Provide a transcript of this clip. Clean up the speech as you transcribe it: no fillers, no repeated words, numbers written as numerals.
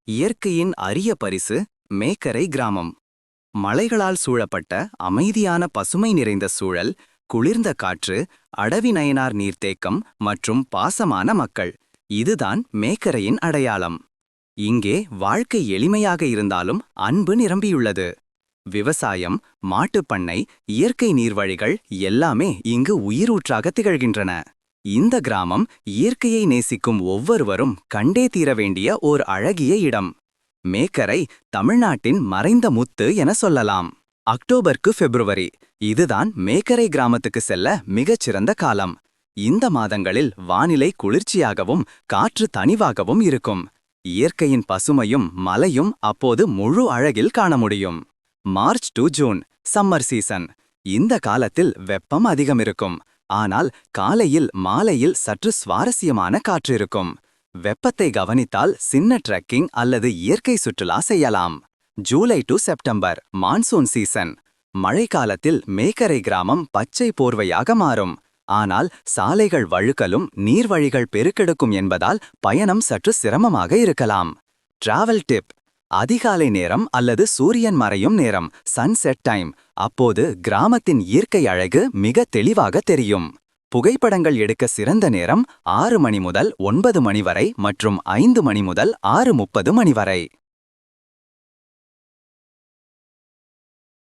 இயற்கையின் அரிய பரிசு மேக்கரை கிராமம். மலைகளால் சூழப்பட்ட அமைதியான பசுமை நிறைந்த சூழல், குளிர்ந்த காற்று, அடவி நயனார் நீர்த்தேக்கம் மற்றும் பாசமான மக்கள். இதுதான் மேக்கரையின் அடையாளம். இங்கே வாழ்க்கை எளிமையாக இருந்தாலும் அன்பு நிரம்பியுள்ளது. விவசாயம், மாட்டுப்பண்ணை, இயற்கை நீர்வழிகள் எல்லாமே இங்கு உயிரூற்றாக திகழ்கின்றன. இந்த கிராமம் இயற்கையை நேசிக்கும் ஒவ்வொருவரும் கண்டே தீர வேண்டிய ஓர் அழகிய இடம். மேக்கரை தமிழ்நாட்டின் மறைந்த முத்து என சொல்லலாம். அக்டோபருக்கு பிப்ரவரி, இதுதான் மேக்கரை கிராமத்துக்கு செல்ல மிகச்சிறந்த காலம். இந்த மாதங்களில் வானிலை குளிர்ச்சியாகவும் காற்று தணிவாகவும் இருக்கும். இயற்கையின் பசுமையும் மலையும் அப்போது முழு அழகில் காண முடியும். March to June, summer season. இந்த காலத்தில் வெப்பம் அதிகம் இருக்கும். ஆனால் காலையில் மாலையில் சற்று சுவாரஸ்யமான காற்று இருக்கும். வெப்பத்தை கவனித்தால் சின்ன ட்ரெக்கிங் அல்லது இயற்கை சுற்றுலா செய்யலாம். July to September, monsoon season. மழைக்காலத்தில் மேக்கரை கிராமம் பச்சை போர்வையாக மாறும். ஆனால் சாலைகள் வழுக்கலும் நீர்வழிகள் பெருக்கெடுக்கும் என்பதால் பயணம் சற்று சிரமமாக இருக்கலாம். டிராவல் டிப்: அதிகாலை நேரம் அல்லது சூரியன் மறையும் நேரம், சன்செட் டைம். அப்போது கிராமத்தின் இயற்கை அழகு மிக தெளிவாக தெரியும். புகைப்படங்கள் எடுக்க சிறந்த நேரம் 6 மணி முதல் 9 மணி வரை மற்றும் 5 மணி முதல் 6:30 மணி வரை.